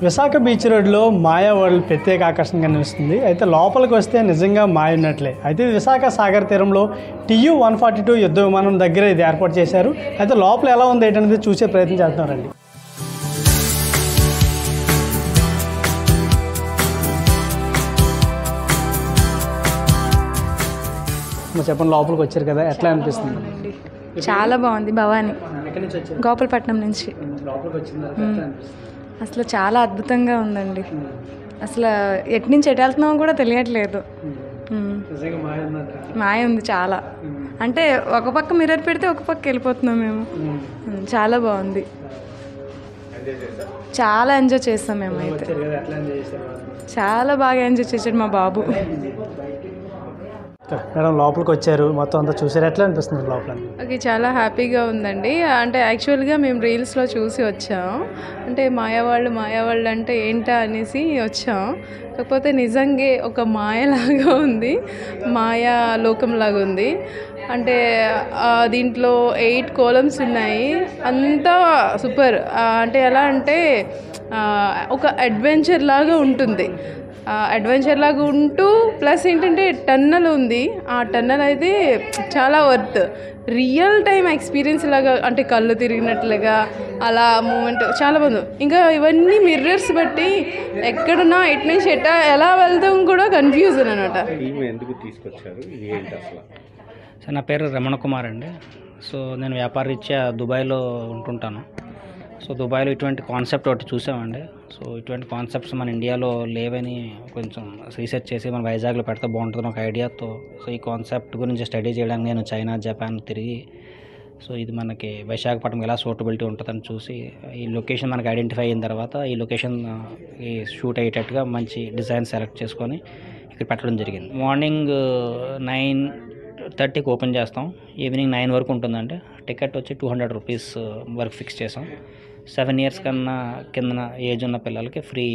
Visakha beach రోడ్లో మాయా world ప్రత్యేక ఆకర్షణగా నిలుస్తుంది. అయితే లోపలికి వస్తే నిజంగా మాయ ఉన్నట్లే. అయితే విశాఖ సాగర్ తీరంలో TU-142 యుద్ధ విమానం దగ్గర ఇది ఏర్పాటు చేశారు. అయితే లోపల ఎలా ఉంది ఏంటనేది చూసే ప్రయత్నం చేస్తున్నారండి. చెప్పండి, లోపలికి వచ్చారు కదా, ఎట్లా అనిపిస్తుంది? చాలా బాగుంది. భవానీ, గోపాలపట్నం నుంచి. అసలు చాలా అద్భుతంగా ఉందండి. అసలు ఎటు నుంచి ఎటు వెళ్తున్నామో కూడా తెలియట్లేదు. మాయ ఉంది చాలా. అంటే ఒక పక్క మిర్రర్ పెడితే ఒక పక్క వెళ్ళిపోతున్నాం మేము. చాలా బాగుంది. చాలా ఎంజాయ్ చేస్తాం మేమైతే. చాలా బాగా ఎంజాయ్ చేశాడు మా బాబు. మేడం, లోపలికి వచ్చారు, మొత్తం అంతా చూసారు, ఎట్లా అనిపిస్తుంది లోపల? ఓకే, చాలా హ్యాపీగా ఉందండి. అంటే యాక్చువల్గా మేము రీల్స్లో చూసి వచ్చాం. అంటే మాయావాళ్ళు అంటే ఏంటా అనేసి వచ్చాం. కాకపోతే నిజంగా ఒక మాయలాగా ఉంది, మాయా లోకంలాగా ఉంది. అంటే దీంట్లో 8 columns ఉన్నాయి. అంతా సూపర్. అంటే ఎలా అంటే ఒక అడ్వెంచర్ లాగా ఉంటుంది. అడ్వెంచర్ లాగా ఉంటూ ప్లస్ ఏంటంటే టన్నల్ ఉంది. ఆ టన్నల్ అయితే చాలా వర్త్. రియల్ టైం ఎక్స్పీరియన్స్ లాగా, అంటే కళ్ళు తిరిగినట్లుగా అలా మూమెంట్ చాలా బాగుంది. ఇంకా ఇవన్నీ మిర్రర్స్ బట్టి ఎక్కడున్నా ఎటు నుంచి ఎలా వెళ్తాం కూడా కన్ఫ్యూజన్ అనమాట. సార్, నా పేరు రమణ కుమార్ అండి. సో నేను వ్యాపారరీత్యా దుబాయ్లో ఉంటుంటాను. సో దుబాయ్లో ఇటువంటి కాన్సెప్ట్ ఒకటి చూసామండి. సో ఇటువంటి కాన్సెప్ట్స్ మన ఇండియాలో లేవని కొంచెం రీసెర్చ్ చేసి మన వైజాగ్లో పెడితే బాగుంటుంది ఒక ఐడియాతో. సో ఈ కాన్సెప్ట్ గురించి స్టడీ చేయడానికి నేను చైనా, జపాన్ తిరిగి, సో ఇది మనకి విశాఖపట్నం ఎలా సూటబిలిటీ ఉంటుందని చూసి ఈ లొకేషన్ మనకి ఐడెంటిఫై అయిన తర్వాత ఈ లొకేషన్ ఈ షూట్ అయ్యేటట్టుగా మంచి డిజైన్ సెలెక్ట్ చేసుకొని ఇక్కడ పెట్టడం జరిగింది. మార్నింగ్ 9:30కి ఓపెన్ చేస్తాం. ఈవినింగ్ 9 వరకు ఉంటుందండి. టికెట్ వచ్చి 200 రూపీస్ వరకు ఫిక్స్ చేసాం. 7 years కన్నా కింద ఏజ్ ఉన్న పిల్లలకి ఫ్రీ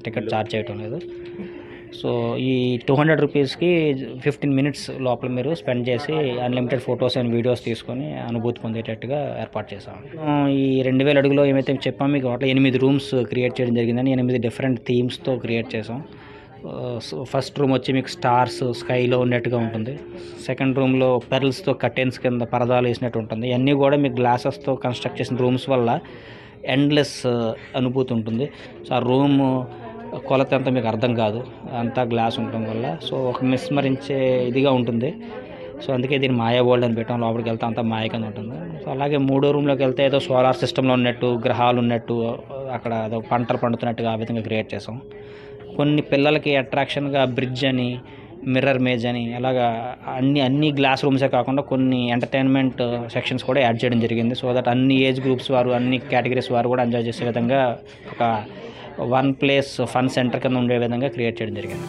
టికెట్ ఛార్జ్ చేయటం లేదు. సో ఈ 200 రూపీస్కి 15 minutes లోపల మీరు స్పెండ్ చేసి అన్లిమిటెడ్ ఫొటోస్ అండ్ వీడియోస్ తీసుకొని అనుభూతి పొందేటట్టుగా ఏర్పాటు చేసాం. ఈ 2000 అడుగులో ఏమైతే చెప్పాము మీకు, అట్లా 8 rooms క్రియేట్ చేయడం జరిగిందని 8 డిఫరెంట్ థీమ్స్తో క్రియేట్ చేసాం. సో ఫస్ట్ రూమ్ వచ్చి మీకు స్టార్స్ స్కైలో ఉన్నట్టుగా ఉంటుంది. సెకండ్ రూమ్లో పెరల్స్తో కర్టెన్స్ కింద పరదాలు వేసినట్టు ఉంటుంది. ఇవన్నీ కూడా మీకు గ్లాసెస్తో కన్స్ట్రక్ట్ చేసిన రూమ్స్ వల్ల ఎండ్లెస్ అనుభూతి ఉంటుంది. సో ఆ రూమ్ కొలత అంతా మీకు అర్థం కాదు, అంతా గ్లాస్ ఉండటం వల్ల. సో ఒక విస్మరించే ఇదిగా ఉంటుంది. సో అందుకే దీన్ని మాయా వరల్డ్ అని పెట్టాం. లోపలికి వెళ్తే అంతా మాయ కింద ఉంటుంది. సో అలాగే 3వ రూమ్లోకి వెళ్తే ఏదో సోలార్ సిస్టంలో ఉన్నట్టు, గ్రహాలు ఉన్నట్టు, అక్కడ ఏదో పంటలు పండుతున్నట్టుగా ఆ విధంగా క్రియేట్ చేసాం. కొన్ని పిల్లలకి అట్రాక్షన్గా బ్రిడ్జ్ అని, మిర్రర్ మేజ్ అని, అలాగా అన్ని గ్లాస్ రూమ్సే కాకుండా కొన్ని ఎంటర్టైన్మెంట్ సెక్షన్స్ కూడా యాడ్ చేయడం జరిగింది. సో దట్ అన్ని ఏజ్ గ్రూప్స్ వారు, అన్ని కేటగిరీస్ వారు కూడా ఎంజాయ్ చేసే విధంగా ఒక వన్ ప్లేస్ ఫన్ సెంటర్ కింద ఉండే విధంగా క్రియేట్ చేయడం జరిగింది.